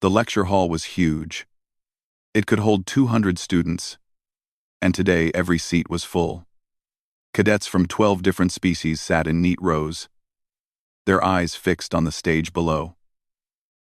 The lecture hall was huge. It could hold 200 students, and today every seat was full. Cadets from 12 different species sat in neat rows, their eyes fixed on the stage below.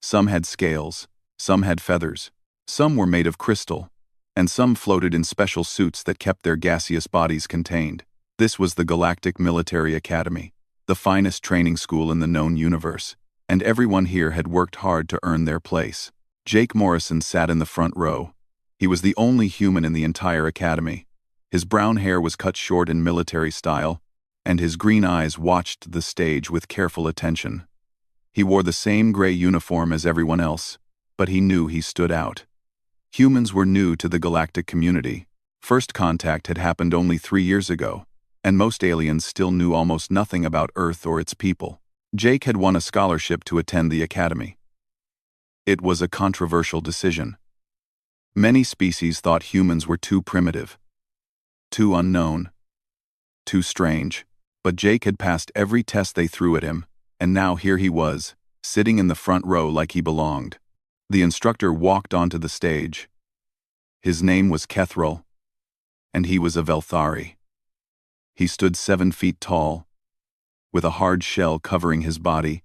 Some had scales, some had feathers, some were made of crystal, and some floated in special suits that kept their gaseous bodies contained. This was the Galactic Military Academy, the finest training school in the known universe, and everyone here had worked hard to earn their place. Jake Morrison sat in the front row. He was the only human in the entire academy. His brown hair was cut short in military style, and his green eyes watched the stage with careful attention. He wore the same gray uniform as everyone else, but he knew he stood out. Humans were new to the galactic community. First contact had happened only 3 years ago, and most aliens still knew almost nothing about Earth or its people. Jake had won a scholarship to attend the academy. It was a controversial decision. Many species thought humans were too primitive, too unknown, too strange, but Jake had passed every test they threw at him, and now here he was, sitting in the front row like he belonged. The instructor walked onto the stage. His name was Kethril, and he was a Velthari. He stood 7 feet tall, with a hard shell covering his body,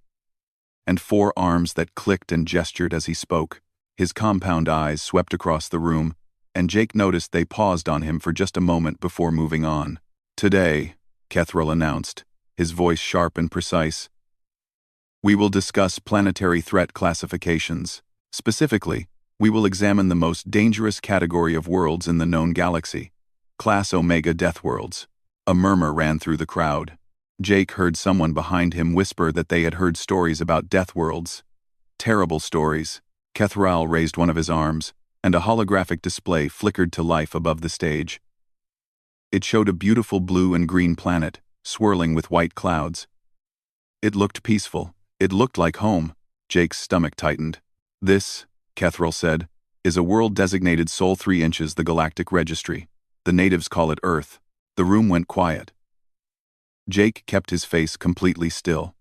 and 4 arms that clicked and gestured as he spoke. His compound eyes swept across the room, and Jake noticed they paused on him for just a moment before moving on. "Today," Kethril announced, his voice sharp and precise, "we will discuss planetary threat classifications. Specifically, we will examine the most dangerous category of worlds in the known galaxy, Class Omega Death Worlds." A murmur ran through the crowd. Jake heard someone behind him whisper that they had heard stories about death worlds. Terrible stories. Kethril raised one of his arms, and a holographic display flickered to life above the stage. It showed a beautiful blue and green planet, swirling with white clouds. It looked peaceful. It looked like home. Jake's stomach tightened. "This," Kethril said, "is a world designated Sol 3 inches the Galactic Registry. The natives call it Earth." The room went quiet. Jake kept his face completely still.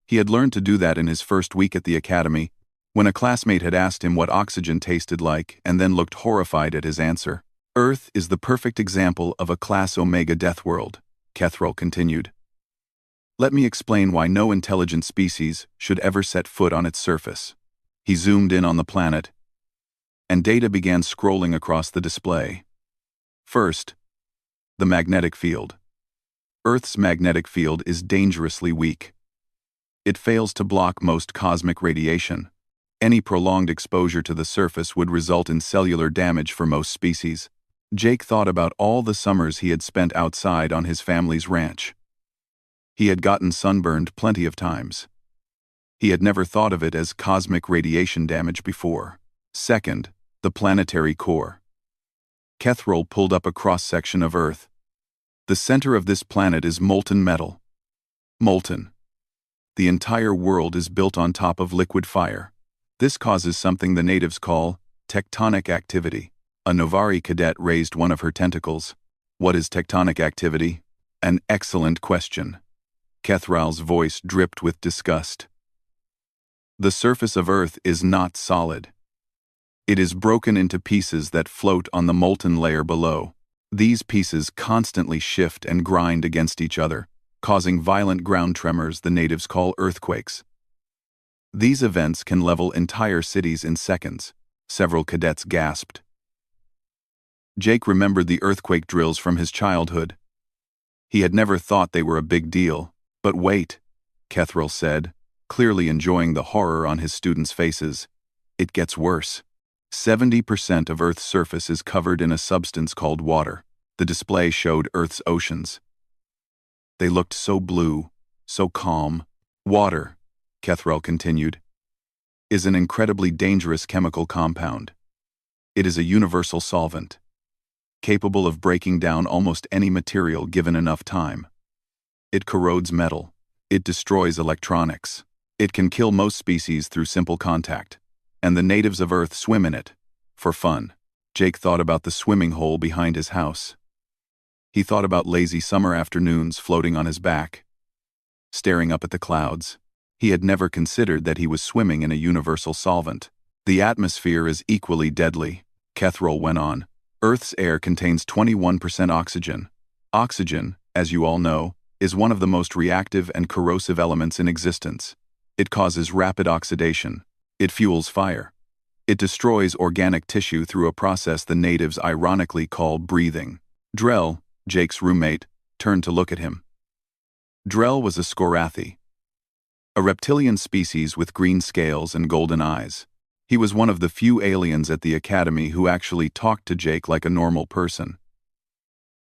He had learned to do that in his first week at the academy, when a classmate had asked him what oxygen tasted like and then looked horrified at his answer. "Earth is the perfect example of a Class Omega death world," Kethril continued. "Let me explain why no intelligent species should ever set foot on its surface." He zoomed in on the planet, and data began scrolling across the display. First, the magnetic field. Earth's magnetic field is dangerously weak. It fails to block most cosmic radiation. Any prolonged exposure to the surface would result in cellular damage for most species. Jake thought about all the summers he had spent outside on his family's ranch. He had gotten sunburned plenty of times. He had never thought of it as cosmic radiation damage before. Second, the planetary core. Kethril pulled up a cross-section of Earth. The center of this planet is molten metal. Molten. The entire world is built on top of liquid fire. This causes something the natives call tectonic activity. A Novari cadet raised one of her tentacles. "What is tectonic activity?" "An excellent question." Kethril's voice dripped with disgust. "The surface of Earth is not solid. It is broken into pieces that float on the molten layer below. These pieces constantly shift and grind against each other, causing violent ground tremors the natives call earthquakes. These events can level entire cities in seconds." Several cadets gasped. Jake remembered the earthquake drills from his childhood. He had never thought they were a big deal. "But wait," Kethril said, clearly enjoying the horror on his students' faces. "It gets worse. 70% of Earth's surface is covered in a substance called water." The display showed Earth's oceans. They looked so blue, so calm. "Water," Kethril continued, "is an incredibly dangerous chemical compound. It is a universal solvent, capable of breaking down almost any material given enough time. It corrodes metal. It destroys electronics. It can kill most species through simple contact. And the natives of Earth swim in it, for fun." Jake thought about the swimming hole behind his house. He thought about lazy summer afternoons floating on his back, staring up at the clouds. He had never considered that he was swimming in a universal solvent. The atmosphere is equally deadly, Kethrol went on. Earth's air contains 21% oxygen. Oxygen, as you all know, is one of the most reactive and corrosive elements in existence. It causes rapid oxidation. It fuels fire. It destroys organic tissue through a process the natives ironically call breathing. Drell, Jake's roommate, turned to look at him. Drell was a Skorathi, a reptilian species with green scales and golden eyes. He was one of the few aliens at the academy who actually talked to Jake like a normal person.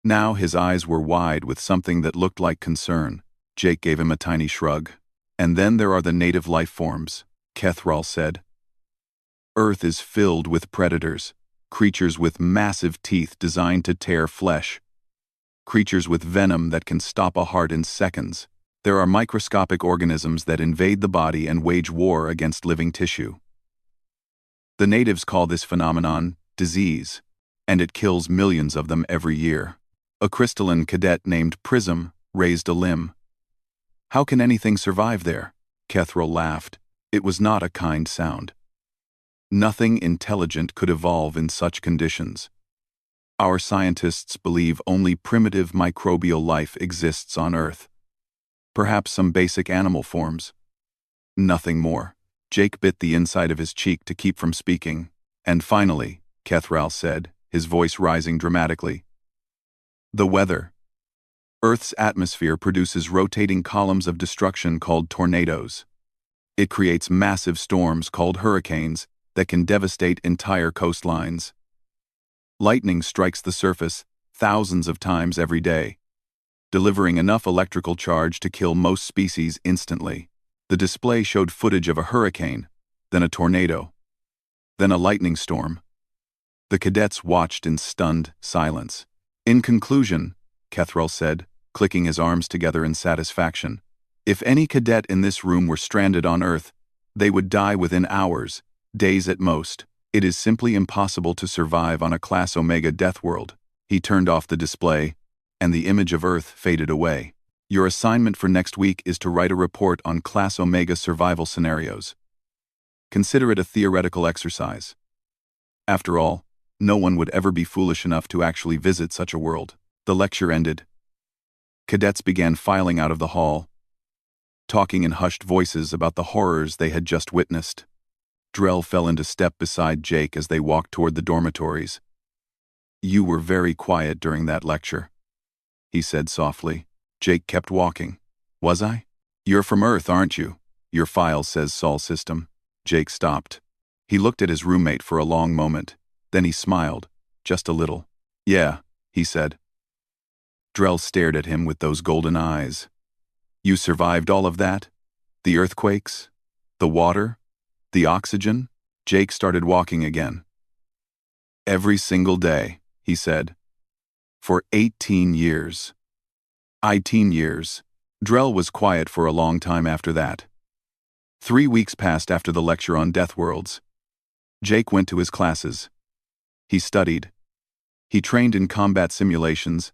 Now his eyes were wide with something that looked like concern. Jake gave him a tiny shrug. And then there are the native life forms, Kethrol said. Earth is filled with predators, creatures with massive teeth designed to tear flesh, creatures with venom that can stop a heart in seconds. There are microscopic organisms that invade the body and wage war against living tissue. The natives call this phenomenon disease, and it kills millions of them every year. A crystalline cadet named Prism raised a limb. How can anything survive there? Kethrol laughed. It was not a kind sound. Nothing intelligent could evolve in such conditions. Our scientists believe only primitive microbial life exists on Earth. Perhaps some basic animal forms. Nothing more. Jake bit the inside of his cheek to keep from speaking. And finally, Kethrol said, his voice rising dramatically. The weather. Earth's atmosphere produces rotating columns of destruction called tornadoes. It creates massive storms called hurricanes that can devastate entire coastlines. Lightning strikes the surface thousands of times every day, delivering enough electrical charge to kill most species instantly. The display showed footage of a hurricane, then a tornado, then a lightning storm. The cadets watched in stunned silence. In conclusion, Kethrol said, clicking his arms together in satisfaction, if any cadet in this room were stranded on Earth, they would die within hours, days at most. It is simply impossible to survive on a Class Omega death world. He turned off the display, and the image of Earth faded away. Your assignment for next week is to write a report on Class Omega survival scenarios. Consider it a theoretical exercise. After all, no one would ever be foolish enough to actually visit such a world. The lecture ended. Cadets began filing out of the hall, talking in hushed voices about the horrors they had just witnessed. Drell fell into step beside Jake as they walked toward the dormitories. You were very quiet during that lecture, he said softly. Jake kept walking. Was I? You're from Earth, aren't you? Your file says Sol System. Jake stopped. He looked at his roommate for a long moment. Then he smiled, just a little. Yeah, he said. Drell stared at him with those golden eyes. You survived all of that? The earthquakes? The water? The oxygen? Jake started walking again. Every single day, he said. For 18 years. 18 years. Drell was quiet for a long time after that. 3 weeks passed after the lecture on Death Worlds. Jake went to his classes. He studied. He trained in combat simulations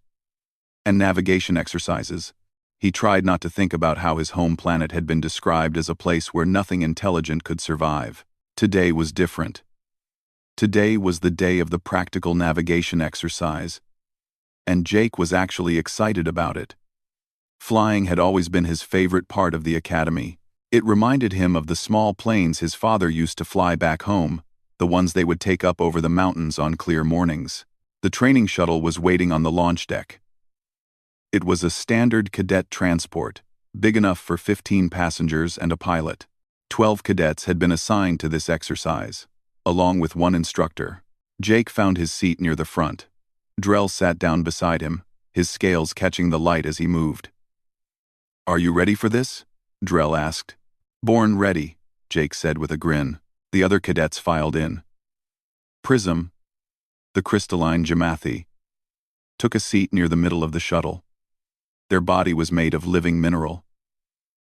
and navigation exercises. He tried not to think about how his home planet had been described as a place where nothing intelligent could survive. Today was different. Today was the day of the practical navigation exercise, and Jake was actually excited about it. Flying had always been his favorite part of the academy. It reminded him of the small planes his father used to fly back home, the ones they would take up over the mountains on clear mornings. The training shuttle was waiting on the launch deck. It was a standard cadet transport, big enough for 15 passengers and a pilot. 12 cadets had been assigned to this exercise, along with one instructor. Jake found his seat near the front. Drell sat down beside him, his scales catching the light as he moved. Are you ready for this? Drell asked. Born ready, Jake said with a grin. The other cadets filed in. Prism, the crystalline Jamathi, took a seat near the middle of the shuttle. Their body was made of living mineral,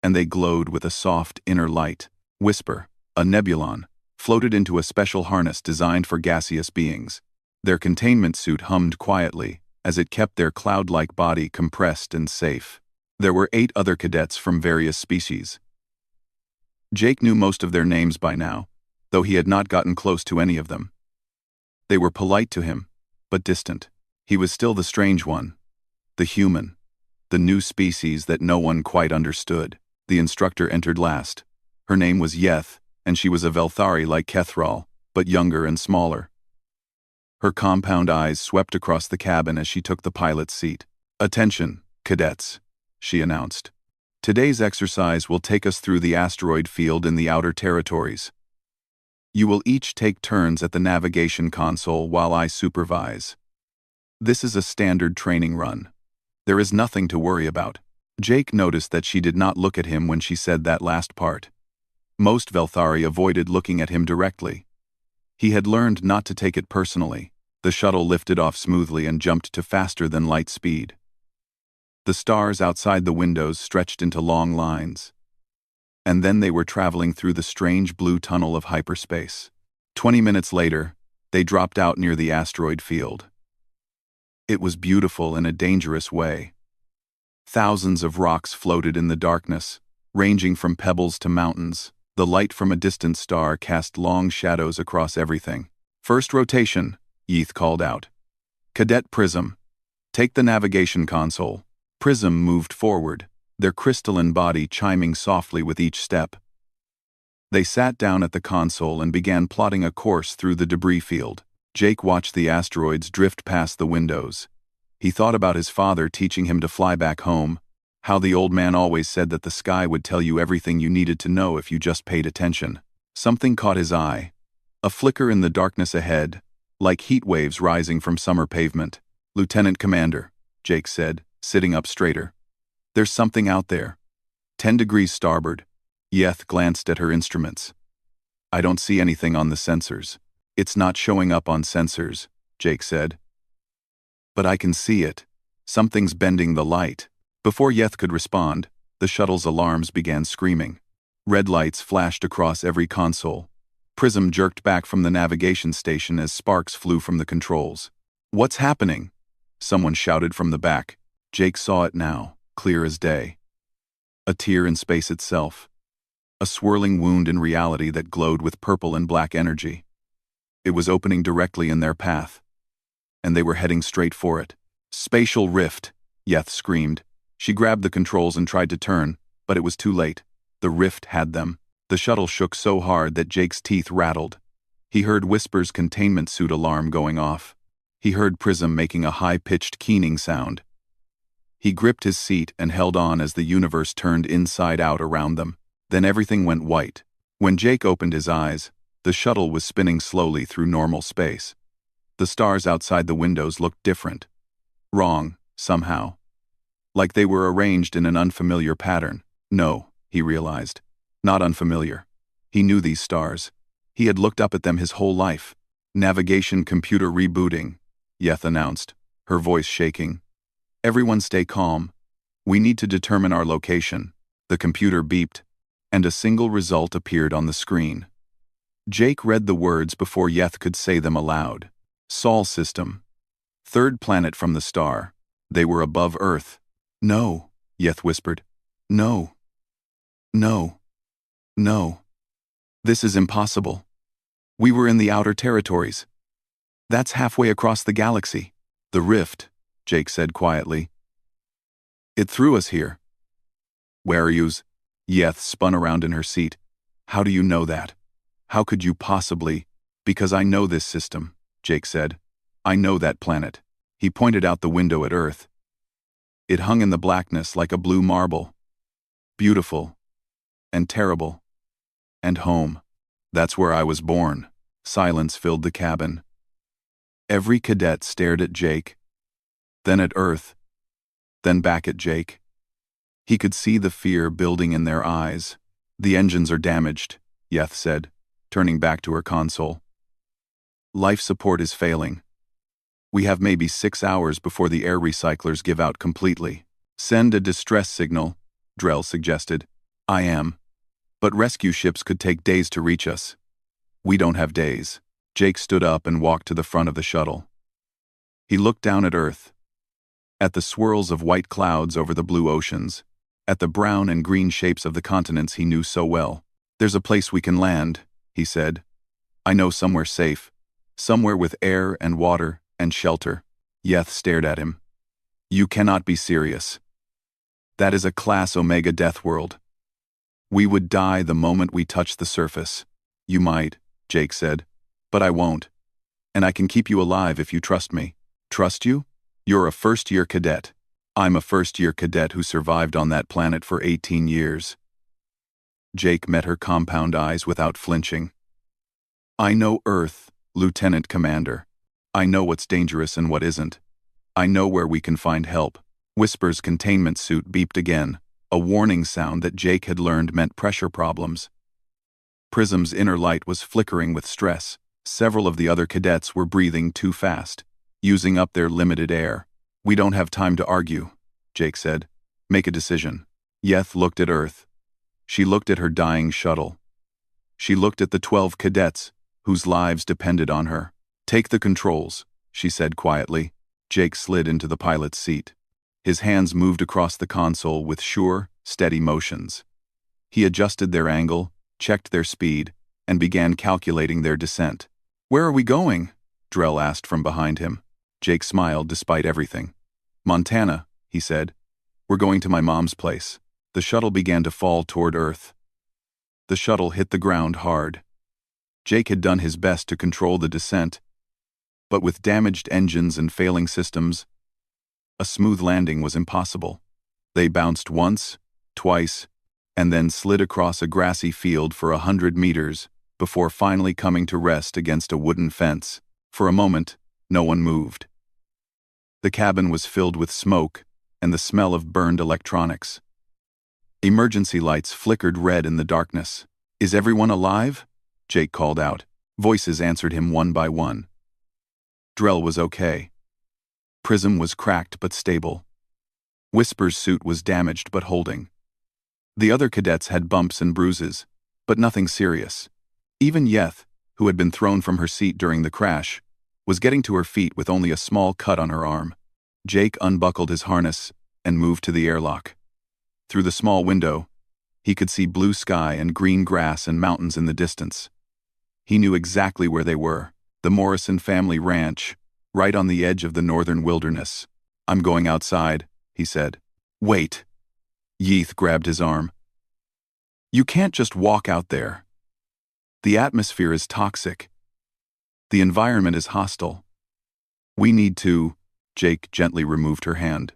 and they glowed with a soft inner light. Whisper, a nebulon, floated into a special harness designed for gaseous beings. Their containment suit hummed quietly as it kept their cloud-like body compressed and safe. There were 8 other cadets from various species. Jake knew most of their names by now, though he had not gotten close to any of them. They were polite to him, but distant. He was still the strange one, the human, the new species that no one quite understood. The instructor entered last. Her name was Yeth, and she was a Velthari like Kethral, but younger and smaller. Her compound eyes swept across the cabin as she took the pilot's seat. "Attention, cadets," she announced. "Today's exercise will take us through the asteroid field in the outer territories. You will each take turns at the navigation console while I supervise. This is a standard training run. There is nothing to worry about." Jake noticed that she did not look at him when she said that last part. Most Velthari avoided looking at him directly. He had learned not to take it personally. The shuttle lifted off smoothly and jumped to faster than light speed. The stars outside the windows stretched into long lines. And then they were traveling through the strange blue tunnel of hyperspace. 20 minutes later, they dropped out near the asteroid field. It was beautiful in a dangerous way. Thousands of rocks floated in the darkness, ranging from pebbles to mountains. The light from a distant star cast long shadows across everything. "First rotation," Yeath called out. "Cadet Prism, take the navigation console." Prism moved forward, their crystalline body chiming softly with each step. They sat down at the console and began plotting a course through the debris field. Jake watched the asteroids drift past the windows. He thought about his father teaching him to fly back home, how the old man always said that the sky would tell you everything you needed to know if you just paid attention. Something caught his eye. A flicker in the darkness ahead, like heat waves rising from summer pavement. "Lieutenant Commander," Jake said, sitting up straighter. "There's something out there. 10 degrees starboard." Yeth glanced at her instruments. "I don't see anything on the sensors." "It's not showing up on sensors," Jake said. "But I can see it. Something's bending the light." Before Yeth could respond, the shuttle's alarms began screaming. Red lights flashed across every console. Prism jerked back from the navigation station as sparks flew from the controls. "What's happening?" someone shouted from the back. Jake saw it now, clear as day. A tear in space itself. A swirling wound in reality that glowed with purple and black energy. It was opening directly in their path, and they were heading straight for it. "Spatial rift," Yeth screamed. She grabbed the controls and tried to turn, but it was too late. The rift had them. The shuttle shook so hard that Jake's teeth rattled. He heard Whisper's containment suit alarm going off. He heard Prism making a high-pitched keening sound. He gripped his seat and held on as the universe turned inside out around them. Then everything went white. When Jake opened his eyes, the shuttle was spinning slowly through normal space. The stars outside the windows looked different. Wrong, somehow. Like they were arranged in an unfamiliar pattern. No, he realized. Not unfamiliar. He knew these stars. He had looked up at them his whole life. "Navigation computer rebooting," Yeth announced, her voice shaking. "Everyone stay calm. We need to determine our location." The computer beeped, and a single result appeared on the screen. Jake read the words before Yeth could say them aloud. "Sol system. Third planet from the star. They were above Earth." "No," Yeth whispered. "No. No. No. This is impossible. We were in the outer territories. That's halfway across the galaxy." "The rift," Jake said quietly. "It threw us here." "Where are yous?" Yeth spun around in her seat. "How do you know that? How could you possibly?" "Because I know this system," Jake said. "I know that planet." He pointed out the window at Earth. It hung in the blackness like a blue marble. Beautiful. And terrible. And home. "That's where I was born." Silence filled the cabin. Every cadet stared at Jake. Then at Earth. Then back at Jake. He could see the fear building in their eyes. "The engines are damaged," Yeth said, turning back to her console. "Life support is failing. We have maybe 6 hours before the air recyclers give out completely." "Send a distress signal," Drell suggested. "I am. But rescue ships could take days to reach us." "We don't have days." Jake stood up and walked to the front of the shuttle. He looked down at Earth. At the swirls of white clouds over the blue oceans. At the brown and green shapes of the continents he knew so well. "There's a place we can land," he said, I know somewhere safe. Somewhere with air and water and shelter. Yeth stared at him. You cannot be serious. That is a Class Omega death world. We would die the moment we touch the surface. You might, Jake said, but I won't. And I can keep you alive if you trust me. Trust you? You're a first-year cadet. I'm a first-year cadet who survived on that planet for 18 years. Jake met her compound eyes without flinching. I know Earth, Lieutenant Commander. I know what's dangerous and what isn't. I know where we can find help. Whisper's containment suit beeped again, a warning sound that Jake had learned meant pressure problems. Prism's inner light was flickering with stress. Several of the other cadets were breathing too fast, using up their limited air. We don't have time to argue, Jake said. Make a decision. Yeth looked at Earth. She looked at her dying shuttle. She looked at the 12 cadets, whose lives depended on her. Take the controls, she said quietly. Jake slid into the pilot's seat. His hands moved across the console with sure, steady motions. He adjusted their angle, checked their speed, and began calculating their descent. Where are we going? Drell asked from behind him. Jake smiled despite everything. Montana, he said. We're going to my mom's place. The shuttle began to fall toward Earth. The shuttle hit the ground hard. Jake had done his best to control the descent, but with damaged engines and failing systems, a smooth landing was impossible. They bounced once, twice, and then slid across a grassy field for 100 meters before finally coming to rest against a wooden fence. For a moment, no one moved. The cabin was filled with smoke and the smell of burned electronics. Emergency lights flickered red in the darkness. Is everyone alive? Jake called out. Voices answered him one by one. Drell was okay. Prism was cracked but stable. Whisper's suit was damaged but holding. The other cadets had bumps and bruises, but nothing serious. Even Yeth, who had been thrown from her seat during the crash, was getting to her feet with only a small cut on her arm. Jake unbuckled his harness and moved to the airlock. Through the small window, he could see blue sky and green grass and mountains in the distance. He knew exactly where they were, the Morrison family ranch, right on the edge of the northern wilderness. I'm going outside, he said. Wait. Yeeth grabbed his arm. You can't just walk out there. The atmosphere is toxic. The environment is hostile. We need to. Jake gently removed her hand.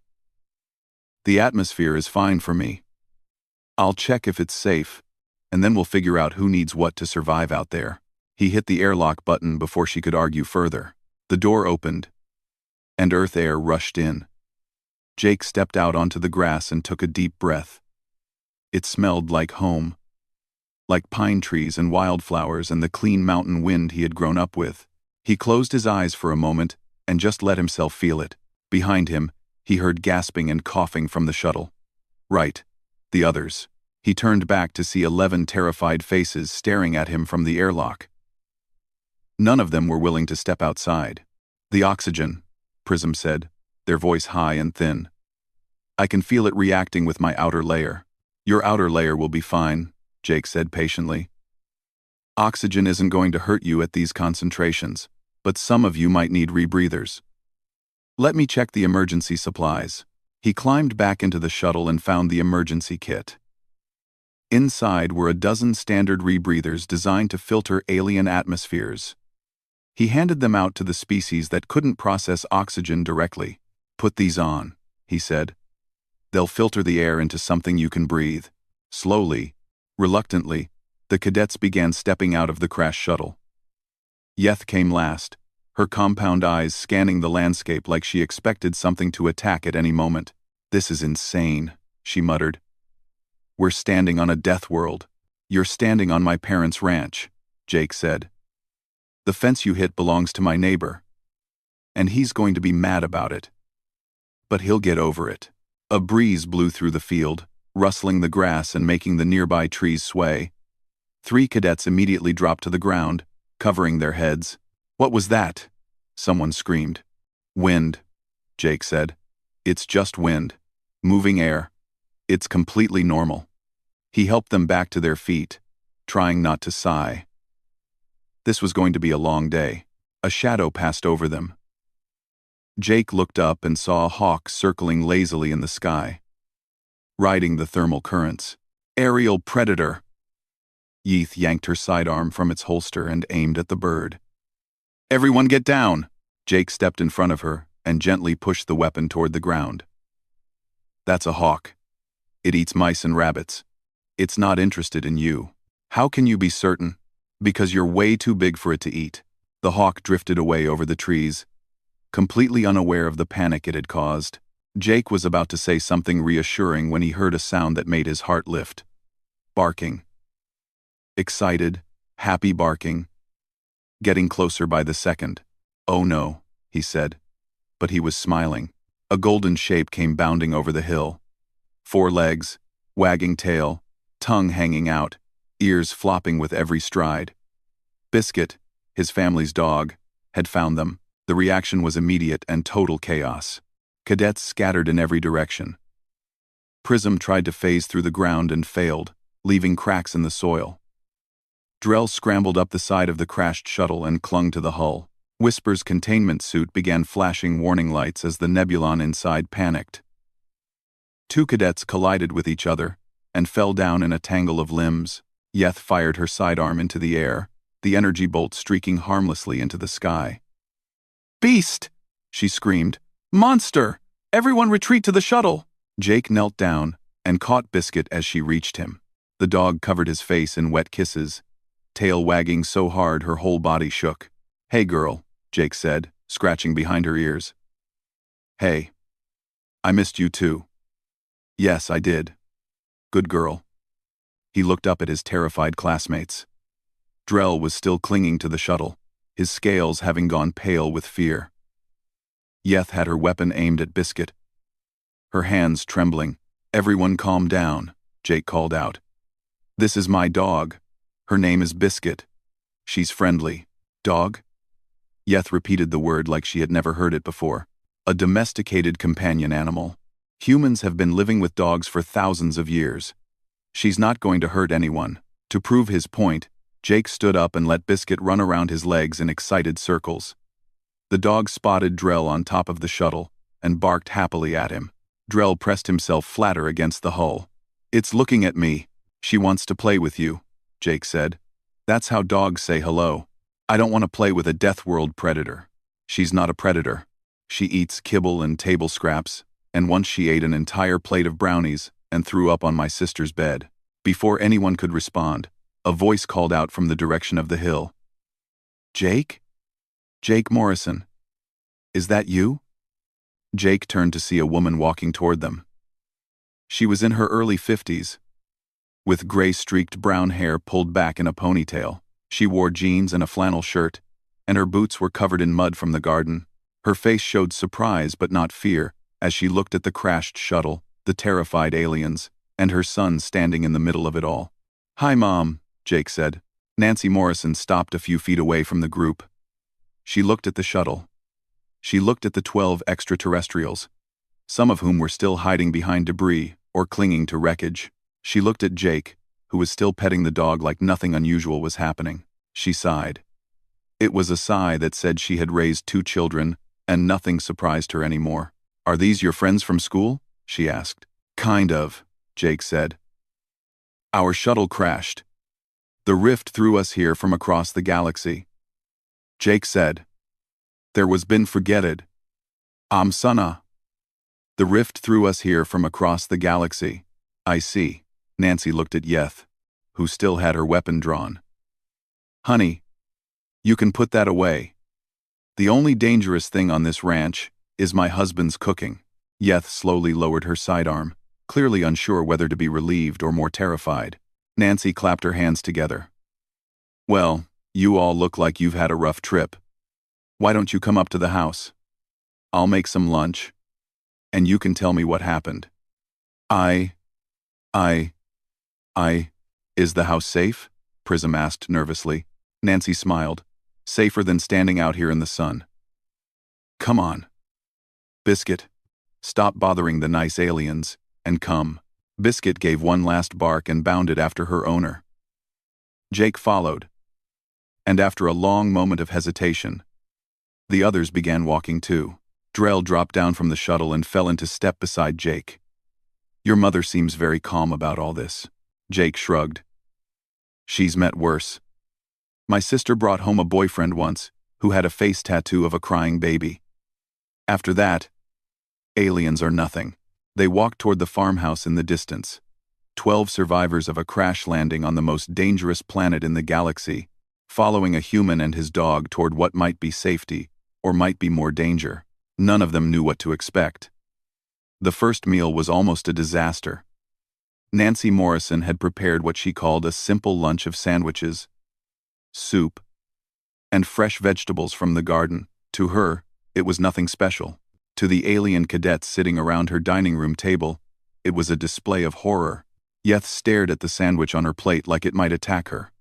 The atmosphere is fine for me. I'll check if it's safe, and then we'll figure out who needs what to survive out there. He hit the airlock button before she could argue further. The door opened, and earth air rushed in. Jake stepped out onto the grass and took a deep breath. It smelled like home, like pine trees and wildflowers and the clean mountain wind he had grown up with. He closed his eyes for a moment and just let himself feel it. Behind him, he heard gasping and coughing from the shuttle. Right, the others. He turned back to see 11 terrified faces staring at him from the airlock. None of them were willing to step outside. The oxygen, Prism said, their voice high and thin. I can feel it reacting with my outer layer. Your outer layer will be fine, Jake said patiently. Oxygen isn't going to hurt you at these concentrations, but some of you might need rebreathers. Let me check the emergency supplies. He climbed back into the shuttle and found the emergency kit. Inside were a dozen standard rebreathers designed to filter alien atmospheres. He handed them out to the species that couldn't process oxygen directly. Put these on, he said. They'll filter the air into something you can breathe. Slowly, reluctantly, the cadets began stepping out of the crash shuttle. Yeth came last, her compound eyes scanning the landscape like she expected something to attack at any moment. This is insane, she muttered. We're standing on a death world. You're standing on my parents' ranch, Jake said. The fence you hit belongs to my neighbor, and he's going to be mad about it. But he'll get over it. A breeze blew through the field, rustling the grass and making the nearby trees sway. 3 cadets immediately dropped to the ground, covering their heads. What was that? Someone screamed. Wind, Jake said. It's just wind. Moving air. It's completely normal. He helped them back to their feet, trying not to sigh. This was going to be a long day. A shadow passed over them. Jake looked up and saw a hawk circling lazily in the sky, riding the thermal currents. Aerial predator! Yeath yanked her sidearm from its holster and aimed at the bird. Everyone get down! Jake stepped in front of her and gently pushed the weapon toward the ground. That's a hawk. It eats mice and rabbits. It's not interested in you. How can you be certain? Because you're way too big for it to eat. The hawk drifted away over the trees, completely unaware of the panic it had caused. Jake was about to say something reassuring when he heard a sound that made his heart lift. Barking. Excited, happy barking. Getting closer by the second. Oh no, he said. But he was smiling. A golden shape came bounding over the hill. 4 legs, wagging tail, tongue hanging out, ears flopping with every stride. Biscuit, his family's dog, had found them. The reaction was immediate and total chaos. Cadets scattered in every direction. Prism tried to phase through the ground and failed, leaving cracks in the soil. Drell scrambled up the side of the crashed shuttle and clung to the hull. Whisper's containment suit began flashing warning lights as the Nebulon inside panicked. 2 cadets collided with each other and fell down in a tangle of limbs. Yeth fired her sidearm into the air, the energy bolt streaking harmlessly into the sky. Beast! She screamed. Monster! Everyone retreat to the shuttle! Jake knelt down and caught Biscuit as she reached him. The dog covered his face in wet kisses, tail wagging so hard her whole body shook. Hey girl, Jake said, scratching behind her ears. Hey. I missed you too. Yes, I did. Good girl. He looked up at his terrified classmates. Drell was still clinging to the shuttle, his scales having gone pale with fear. Yeth had her weapon aimed at Biscuit. Her hands trembling. Everyone calm down, Jake called out. This is my dog. Her name is Biscuit. She's friendly. Dog? Yeth repeated the word like she had never heard it before. A domesticated companion animal. Humans have been living with dogs for thousands of years. She's not going to hurt anyone. To prove his point, Jake stood up and let Biscuit run around his legs in excited circles. The dog spotted Drell on top of the shuttle and barked happily at him. Drell pressed himself flatter against the hull. It's looking at me. She wants to play with you, Jake said. That's how dogs say hello. I don't want to play with a Death World predator. She's not a predator. She eats kibble and table scraps, and once she ate an entire plate of brownies and threw up on my sister's bed. Before anyone could respond, a voice called out from the direction of the hill. Jake? Jake Morrison. Is that you? Jake turned to see a woman walking toward them. She was in her early 50s, with gray-streaked brown hair pulled back in a ponytail. She wore jeans and a flannel shirt, and her boots were covered in mud from the garden. Her face showed surprise but not fear as she looked at the crashed shuttle, the terrified aliens, and her son standing in the middle of it all. Hi, Mom, Jake said. Nancy Morrison stopped a few feet away from the group. She looked at the shuttle. She looked at the 12 extraterrestrials, some of whom were still hiding behind debris or clinging to wreckage. She looked at Jake, who was still petting the dog like nothing unusual was happening. She sighed. It was a sigh that said she had raised 2 children, and nothing surprised her anymore. Are these your friends from school? She asked. Kind of, Jake said. Our shuttle crashed. The rift threw us here from across the galaxy. Jake said. There was been forgetted. Sana. The rift threw us here from across the galaxy. I see. Nancy looked at Yeth, who still had her weapon drawn. Honey, you can put that away. The only dangerous thing on this ranch is my husband's cooking. Yeth slowly lowered her sidearm, clearly unsure whether to be relieved or more terrified. Nancy clapped her hands together. Well, you all look like you've had a rough trip. Why don't you come up to the house? I'll make some lunch, and you can tell me what happened. Is the house safe? Prism asked nervously. Nancy smiled. Safer than standing out here in the sun. Come on. Biscuit, stop bothering the nice aliens, and come. Biscuit gave one last bark and bounded after her owner. Jake followed. And after a long moment of hesitation, the others began walking too. Drell dropped down from the shuttle and fell into step beside Jake. "Your mother seems very calm about all this." Jake shrugged. "She's met worse. My sister brought home a boyfriend once who had a face tattoo of a crying baby. After that, aliens are nothing." They walked toward the farmhouse in the distance. 12 survivors of a crash landing on the most dangerous planet in the galaxy, following a human and his dog toward what might be safety or might be more danger. None of them knew what to expect. The first meal was almost a disaster. Nancy Morrison had prepared what she called a simple lunch of sandwiches, soup, and fresh vegetables from the garden. To her, it was nothing special. To the alien cadets sitting around her dining room table, it was a display of horror. Yeth stared at the sandwich on her plate like it might attack her.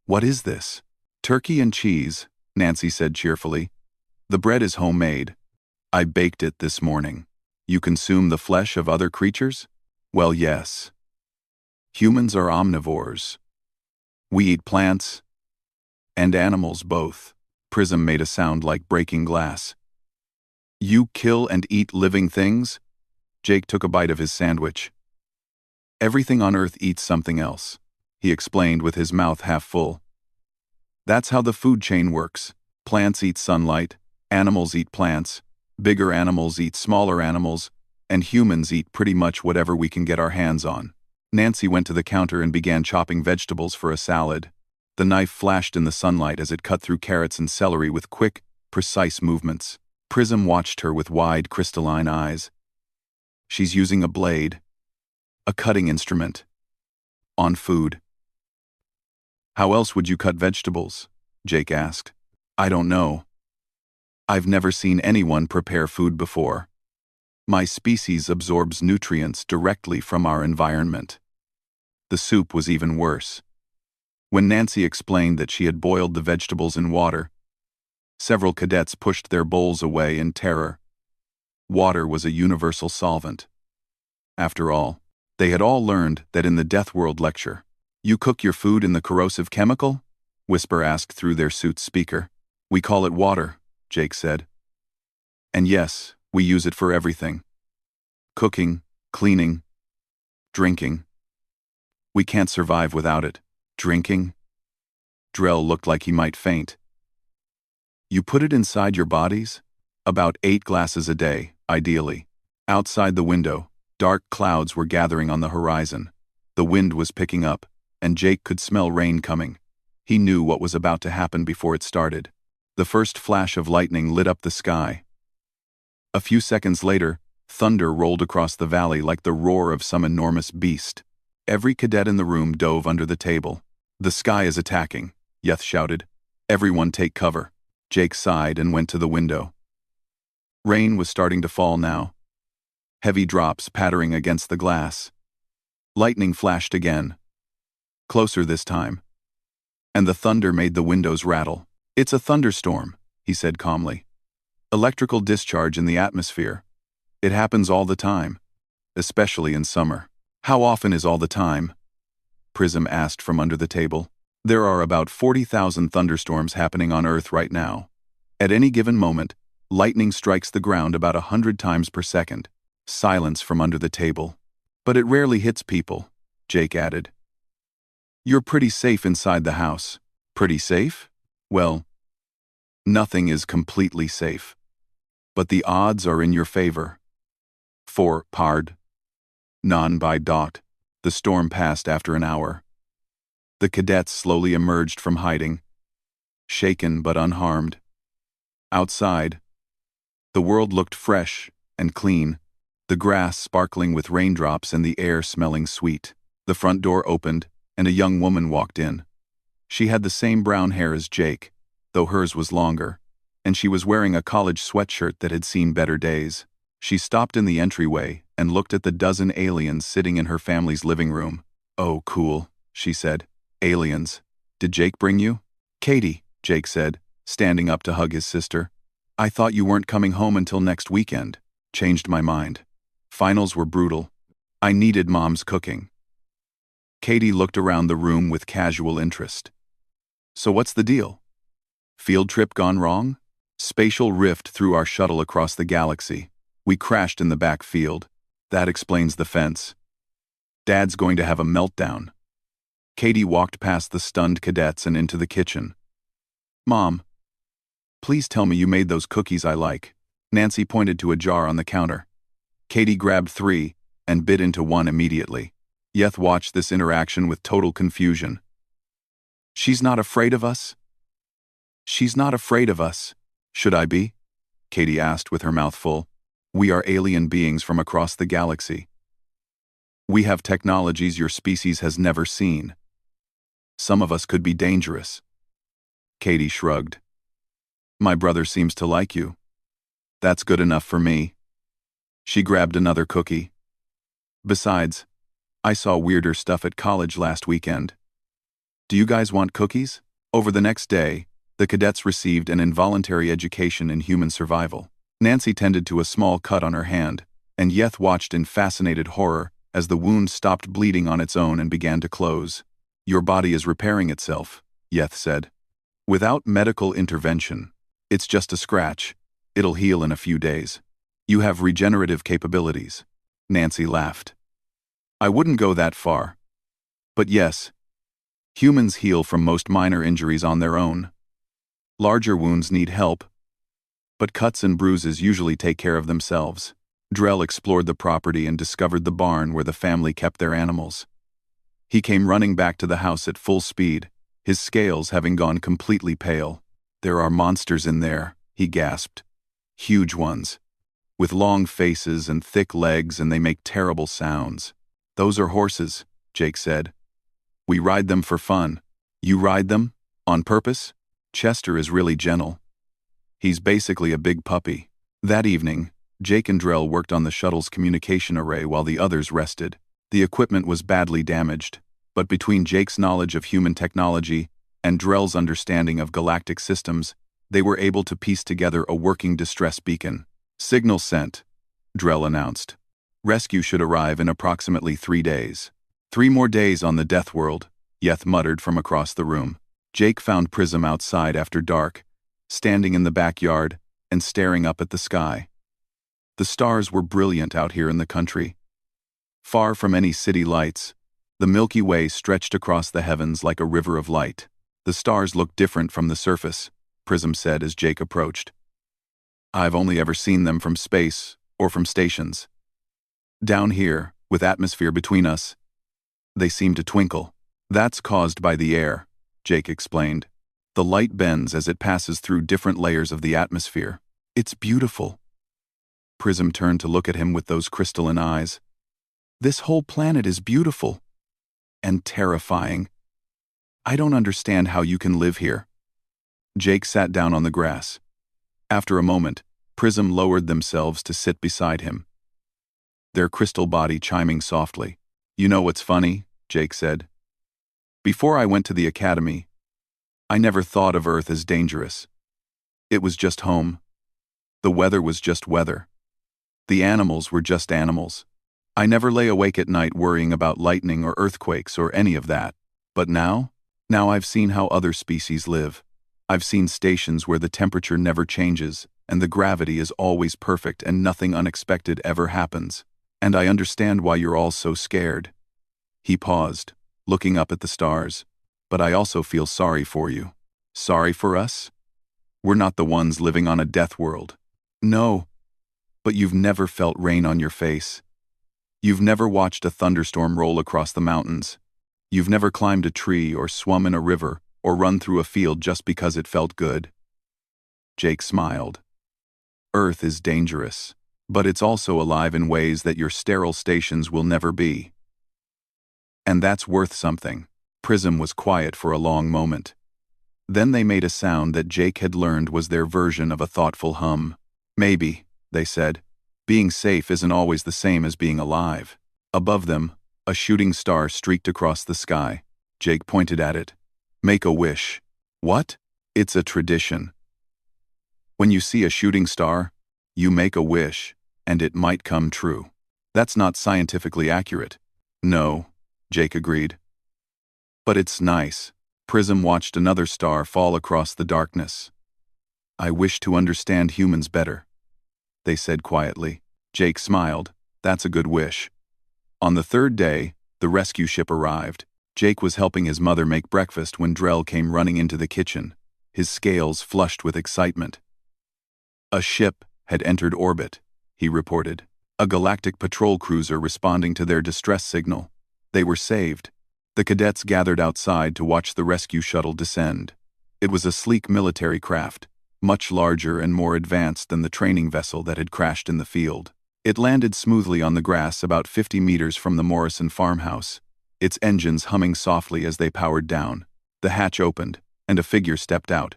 "What is this?" "Turkey and cheese," Nancy said cheerfully. "The bread is homemade. I baked it this morning." "You consume the flesh of other creatures?" "Well, yes. Humans are omnivores. We eat plants and animals both." Prism made a sound like breaking glass. "You kill and eat living things?" Jake took a bite of his sandwich. "Everything on Earth eats something else," he explained with his mouth half full. "That's how the food chain works. Plants eat sunlight, animals eat plants, bigger animals eat smaller animals, and humans eat pretty much whatever we can get our hands on." Nancy went to the counter and began chopping vegetables for a salad. The knife flashed in the sunlight as it cut through carrots and celery with quick, precise movements. Prism watched her with wide, crystalline eyes. "She's using a blade. A cutting instrument. On food." "How else would you cut vegetables?" Jake asked. "I don't know. I've never seen anyone prepare food before. My species absorbs nutrients directly from our environment." The soup was even worse. When Nancy explained that she had boiled the vegetables in water, several cadets pushed their bowls away in terror. Water was a universal solvent. After all, they had all learned that in the Death World lecture. "You cook your food in the corrosive chemical?" Whisper asked through their suit's speaker. "We call it water," Jake said. "And yes, we use it for everything. Cooking, cleaning, drinking. We can't survive without it." "Drinking?" Drell looked like he might faint. "You put it inside your bodies? About 8 glasses a day, ideally." Outside the window, dark clouds were gathering on the horizon. The wind was picking up, and Jake could smell rain coming. He knew what was about to happen before it started. The first flash of lightning lit up the sky. A few seconds later, thunder rolled across the valley like the roar of some enormous beast. Every cadet in the room dove under the table. "The sky is attacking," Yeth shouted. "Everyone take cover." Jake sighed and went to the window. Rain was starting to fall now, heavy drops pattering against the glass. Lightning flashed again, closer this time, and the thunder made the windows rattle. "It's a thunderstorm," he said calmly. "Electrical discharge in the atmosphere. It happens all the time, especially in summer." "How often is all the time?" Prism asked from under the table. "There are about 40,000 thunderstorms happening on Earth right now. At any given moment, lightning strikes the ground about 100 times per second." Silence from under the table. "But it rarely hits people," Jake added. "You're pretty safe inside the house." "Pretty safe?" "Well, nothing is completely safe. But the odds are in your favor." "For pard. Non by dot." The storm passed after an hour. The cadets slowly emerged from hiding, shaken but unharmed. Outside, the world looked fresh and clean, the grass sparkling with raindrops and the air smelling sweet. The front door opened, and a young woman walked in. She had the same brown hair as Jake, though hers was longer, and she was wearing a college sweatshirt that had seen better days. She stopped in the entryway and looked at the dozen aliens sitting in her family's living room. "Oh, cool," she said. "Aliens. Did Jake bring you?" "Katie," Jake said, standing up to hug his sister. "I thought you weren't coming home until next weekend." "Changed my mind. Finals were brutal. I needed Mom's cooking." Katie looked around the room with casual interest. So what's the deal? Field trip gone wrong? Spatial rift threw our shuttle across the galaxy. We crashed in the back field. That explains the fence. Dad's going to have a meltdown. Katie walked past the stunned cadets and into the kitchen. Mom, please tell me you made those cookies I like. Nancy pointed to a jar on the counter. Katie grabbed 3 and bit into one immediately. Yeth watched this interaction with total confusion. She's not afraid of us? She's not afraid of us. Should I be? Katie asked with her mouth full. We are alien beings from across the galaxy. We have technologies your species has never seen. Some of us could be dangerous. Katie shrugged. My brother seems to like you. That's good enough for me. She grabbed another cookie. Besides, I saw weirder stuff at college last weekend. Do you guys want cookies? Over the next day, the cadets received an involuntary education in human survival. Nancy tended to a small cut on her hand, and Yeth watched in fascinated horror as the wound stopped bleeding on its own and began to close. Your body is repairing itself, Yeth said. Without medical intervention. It's just a scratch. It'll heal in a few days. You have regenerative capabilities. Nancy laughed. I wouldn't go that far. But yes, humans heal from most minor injuries on their own. Larger wounds need help, but cuts and bruises usually take care of themselves. Drell explored the property and discovered the barn where the family kept their animals. He came running back to the house at full speed, his scales having gone completely pale. There are monsters in there, he gasped. Huge ones. With long faces and thick legs, and they make terrible sounds. Those are horses, Jake said. We ride them for fun. You ride them? On purpose? Chester is really gentle. He's basically a big puppy. That evening, Jake and Drell worked on the shuttle's communication array while the others rested. The equipment was badly damaged, but between Jake's knowledge of human technology and Drell's understanding of galactic systems, they were able to piece together a working distress beacon. Signal sent, Drell announced. Rescue should arrive in approximately 3 days. 3 more days on the Death World, Yeth muttered from across the room. Jake found Prism outside after dark, standing in the backyard and staring up at the sky. The stars were brilliant out here in the country. Far from any city lights, the Milky Way stretched across the heavens like a river of light. The stars looked different from the surface, Prism said as Jake approached. I've only ever seen them from space or from stations. Down here, with atmosphere between us, they seem to twinkle. That's caused by the air, Jake explained. The light bends as it passes through different layers of the atmosphere. It's beautiful. Prism turned to look at him with those crystalline eyes. This whole planet is beautiful. And terrifying. I don't understand how you can live here. Jake sat down on the grass. After a moment, Prism lowered themselves to sit beside him, their crystal body chiming softly. You know what's funny? Jake said. Before I went to the academy, I never thought of Earth as dangerous. It was just home. The weather was just weather. The animals were just animals. I never lay awake at night worrying about lightning or earthquakes or any of that. But now I've seen how other species live. I've seen stations where the temperature never changes and the gravity is always perfect and nothing unexpected ever happens. And I understand why you're all so scared. He paused, looking up at the stars. But I also feel sorry for you. Sorry for us? We're not the ones living on a death world. No, but you've never felt rain on your face. You've never watched a thunderstorm roll across the mountains. You've never climbed a tree or swum in a river or run through a field just because it felt good. Jake smiled. Earth is dangerous, but it's also alive in ways that your sterile stations will never be. And that's worth something. Prism was quiet for a long moment. Then they made a sound that Jake had learned was their version of a thoughtful hum. Maybe, they said, being safe isn't always the same as being alive. Above them, a shooting star streaked across the sky. Jake pointed at it. Make a wish. What? It's a tradition. When you see a shooting star, you make a wish, and it might come true. That's not scientifically accurate. No, Jake agreed. But it's nice. Prism watched another star fall across the darkness. "I wish to understand humans better," they said quietly. Jake smiled. "That's a good wish." On the third day, the rescue ship arrived. Jake was helping his mother make breakfast when Drell came running into the kitchen, his scales flushed with excitement. "A ship had entered orbit," he reported. "A galactic patrol cruiser responding to their distress signal. They were saved." The cadets gathered outside to watch the rescue shuttle descend. It was a sleek military craft, much larger and more advanced than the training vessel that had crashed in the field. It landed smoothly on the grass about 50 meters from the Morrison farmhouse, its engines humming softly as they powered down. The hatch opened, and a figure stepped out.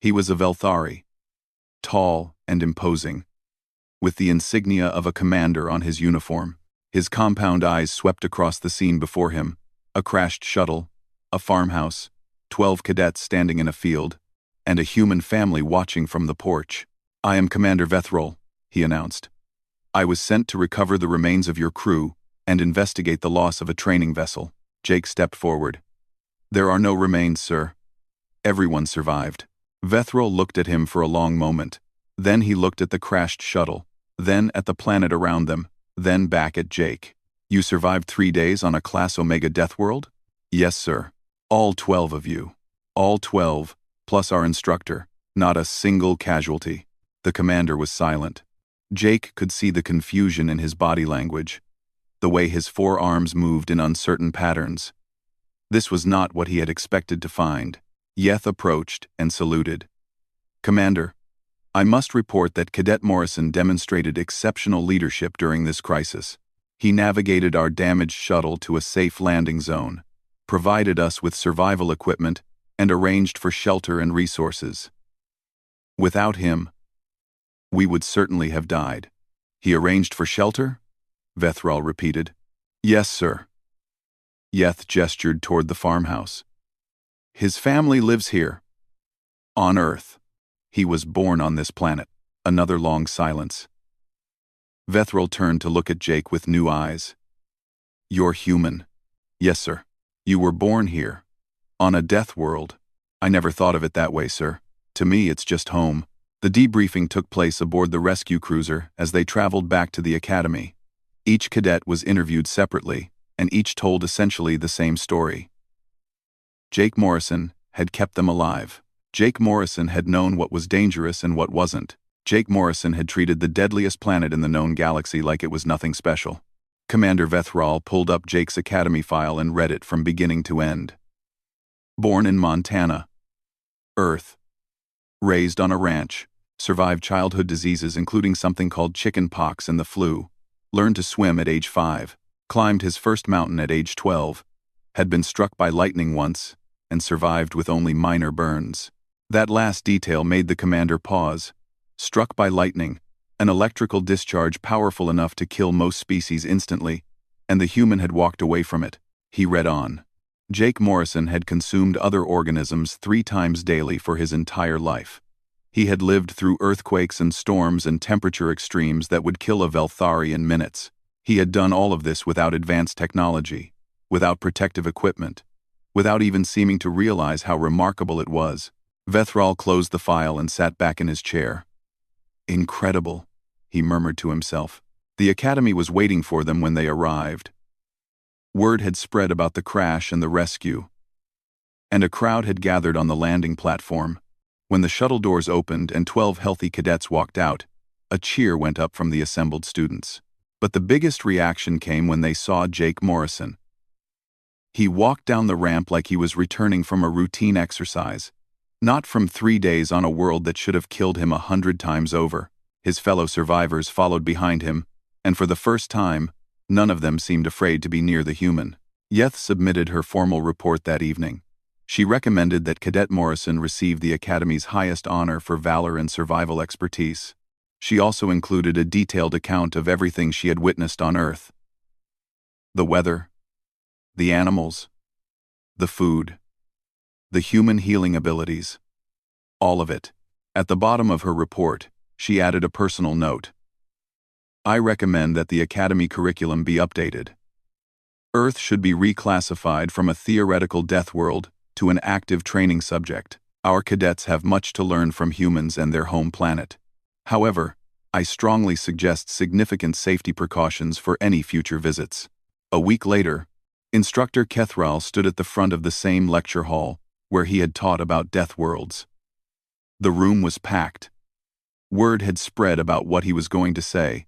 He was a Velthari, tall and imposing, with the insignia of a commander on his uniform. His compound eyes swept across the scene before him: a crashed shuttle, a farmhouse, 12 cadets standing in a field, and a human family watching from the porch. "I am Commander Vethrol," he announced. "I was sent to recover the remains of your crew and investigate the loss of a training vessel." Jake stepped forward. "There are no remains, sir. Everyone survived." Vethrol looked at him for a long moment. Then he looked at the crashed shuttle, then at the planet around them, then back at Jake. "You survived 3 days on a Class Omega death world?" "Yes, sir. All 12 of you. All 12, plus our instructor. Not a single casualty." The commander was silent. Jake could see the confusion in his body language, the way his forearms moved in uncertain patterns. This was not what he had expected to find. Yeth approached and saluted. "Commander, I must report that Cadet Morrison demonstrated exceptional leadership during this crisis. He navigated our damaged shuttle to a safe landing zone, provided us with survival equipment, and arranged for shelter and resources. Without him, we would certainly have died." "He arranged for shelter?" Vethrol repeated. "Yes, sir." Yeth gestured toward the farmhouse. "His family lives here. On Earth. He was born on this planet." Another long silence. Vethrol turned to look at Jake with new eyes. "You're human." "Yes, sir. You were born here. On a death world." "I never thought of it that way, sir. To me, it's just home." The debriefing took place aboard the rescue cruiser as they traveled back to the academy. Each cadet was interviewed separately, and each told essentially the same story. Jake Morrison had kept them alive. Jake Morrison had known what was dangerous and what wasn't. Jake Morrison had treated the deadliest planet in the known galaxy like it was nothing special. Commander Vethrol pulled up Jake's academy file and read it from beginning to end. Born in Montana, Earth. Raised on a ranch. Survived childhood diseases including something called chicken pox and the flu. Learned to swim at age 5. Climbed his first mountain at age 12. Had been struck by lightning once, and survived with only minor burns. That last detail made the commander pause. Struck by lightning, an electrical discharge powerful enough to kill most species instantly, and the human had walked away from it. He read on. Jake Morrison had consumed other organisms 3 times daily for his entire life. He had lived through earthquakes and storms and temperature extremes that would kill a Velthari in minutes. He had done all of this without advanced technology, without protective equipment, without even seeming to realize how remarkable it was. Vethrol closed the file and sat back in his chair. "Incredible," he murmured to himself. The academy was waiting for them when they arrived. Word had spread about the crash and the rescue, and a crowd had gathered on the landing platform. When the shuttle doors opened and 12 healthy cadets walked out, a cheer went up from the assembled students. But the biggest reaction came when they saw Jake Morrison. He walked down the ramp like he was returning from a routine exercise, not from 3 days on a world that should have killed him 100 times over. His fellow survivors followed behind him, and for the first time, none of them seemed afraid to be near the human. Yeth submitted her formal report that evening. She recommended that Cadet Morrison receive the Academy's highest honor for valor and survival expertise. She also included a detailed account of everything she had witnessed on Earth. The weather, the animals, the food, the human healing abilities. All of it. At the bottom of her report, she added a personal note. "I recommend that the Academy curriculum be updated. Earth should be reclassified from a theoretical death world to an active training subject. Our cadets have much to learn from humans and their home planet. However, I strongly suggest significant safety precautions for any future visits. A week later, Instructor Kethral stood at the front of the same lecture hall where he had taught about death worlds. The room was packed. Word had spread about what he was going to say,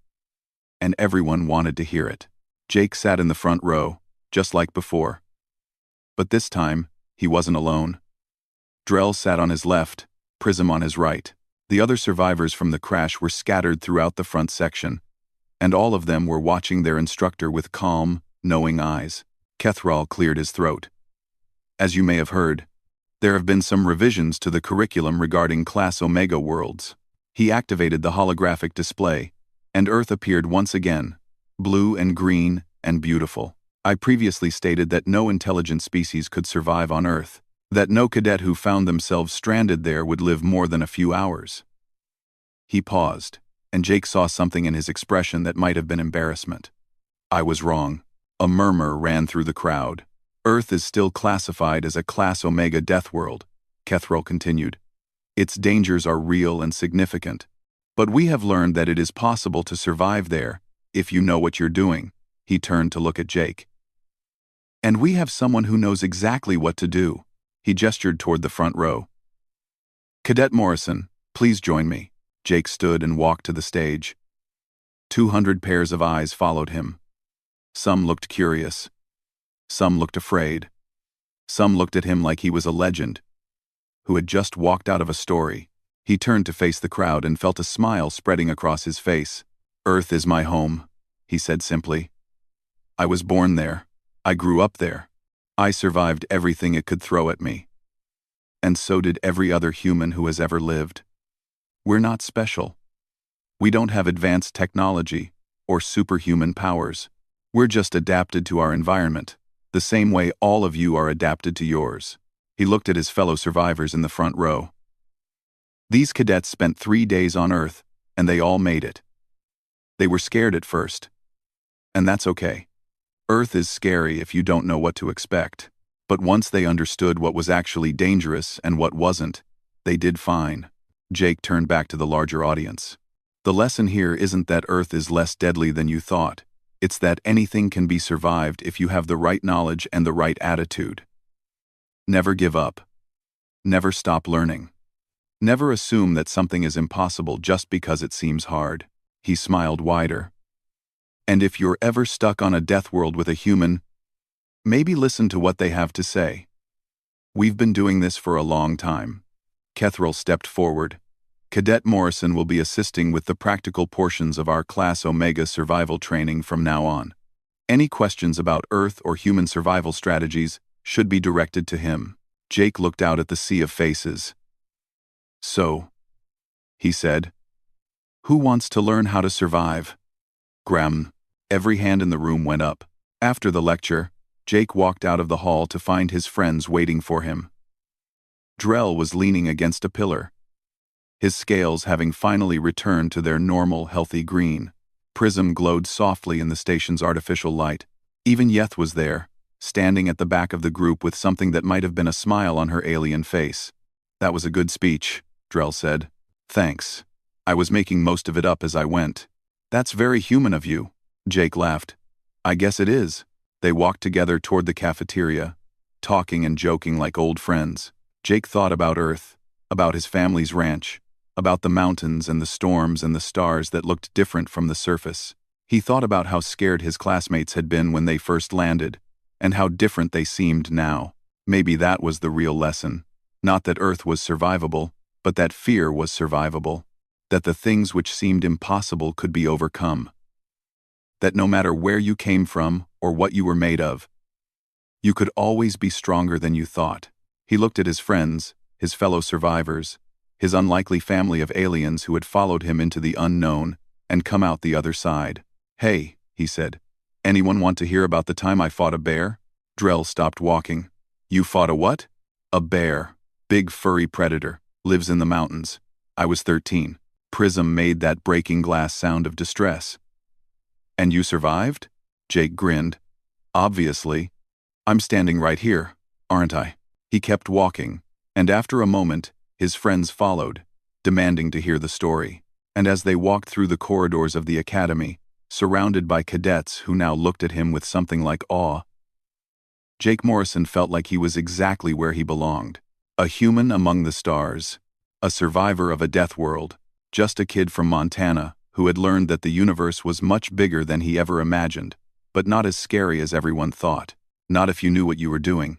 and everyone wanted to hear it. Jake sat in the front row, just like before. But this time, he wasn't alone. Drell sat on his left, Prism on his right. The other survivors from the crash were scattered throughout the front section, and all of them were watching their instructor with calm, knowing eyes. Kethral cleared his throat. As you may have heard, there have been some revisions to the curriculum regarding Class Omega worlds. He activated the holographic display, and Earth appeared once again, blue and green and beautiful. I previously stated that no intelligent species could survive on Earth, that no cadet who found themselves stranded there would live more than a few hours. He paused, and Jake saw something in his expression that might have been embarrassment. I was wrong. A murmur ran through the crowd. Earth is still classified as a Class Omega death world, Kethral continued. Its dangers are real and significant, but we have learned that it is possible to survive there if you know what you're doing. He turned to look at Jake. And we have someone who knows exactly what to do. He gestured toward the front row. Cadet Morrison, please join me. Jake stood and walked to the stage. 200 pairs of eyes followed him. Some looked curious. Some looked afraid. Some looked at him like he was a legend who had just walked out of a story. He turned to face the crowd and felt a smile spreading across his face. Earth is my home, he said simply. I was born there. I grew up there. I survived everything it could throw at me. And so did every other human who has ever lived. We're not special. We don't have advanced technology or superhuman powers. We're just adapted to our environment, the same way all of you are adapted to yours. He looked at his fellow survivors in the front row. These cadets spent 3 days on Earth, and they all made it. They were scared at first. And that's okay. Earth is scary if you don't know what to expect. But once they understood what was actually dangerous and what wasn't, they did fine. Jake turned back to the larger audience. The lesson here isn't that Earth is less deadly than you thought. It's that anything can be survived if you have the right knowledge and the right attitude. Never give up. Never stop learning. Never assume that something is impossible just because it seems hard. He smiled wider. And if you're ever stuck on a death world with a human, maybe listen to what they have to say. We've been doing this for a long time. Kethral stepped forward. Cadet Morrison will be assisting with the practical portions of our Class Omega survival training from now on. Any questions about Earth or human survival strategies should be directed to him. Jake looked out at the sea of faces. So, he said, who wants to learn how to survive? Graham. Every hand in the room went up. After the lecture, Jake walked out of the hall to find his friends waiting for him. Drell was leaning against a pillar, his scales having finally returned to their normal, healthy green. Prism glowed softly in the station's artificial light. Even Yeth was there, standing at the back of the group with something that might have been a smile on her alien face. That was a good speech, Drell said. Thanks. I was making most of it up as I went. That's very human of you, Jake laughed. I guess it is. They walked together toward the cafeteria, talking and joking like old friends. Jake thought about Earth, about his family's ranch, about the mountains and the storms and the stars that looked different from the surface. He thought about how scared his classmates had been when they first landed, and how different they seemed now. Maybe that was the real lesson. Not that Earth was survivable, but that fear was survivable. That the things which seemed impossible could be overcome. That no matter where you came from or what you were made of, you could always be stronger than you thought. He looked at his friends, his fellow survivors, his unlikely family of aliens who had followed him into the unknown and come out the other side. Hey, he said, anyone want to hear about the time I fought a bear? Drell stopped walking. You fought a what? A bear. Big furry predator. Lives in the mountains. I was 13. Prism made that breaking glass sound of distress. And you survived? Jake grinned. Obviously. I'm standing right here, aren't I? He kept walking, and after a moment, his friends followed, demanding to hear the story. And as they walked through the corridors of the academy, surrounded by cadets who now looked at him with something like awe, Jake Morrison felt like he was exactly where he belonged. A human among the stars, a survivor of a death world, just a kid from Montana who had learned that the universe was much bigger than he ever imagined, but not as scary as everyone thought. Not if you knew what you were doing.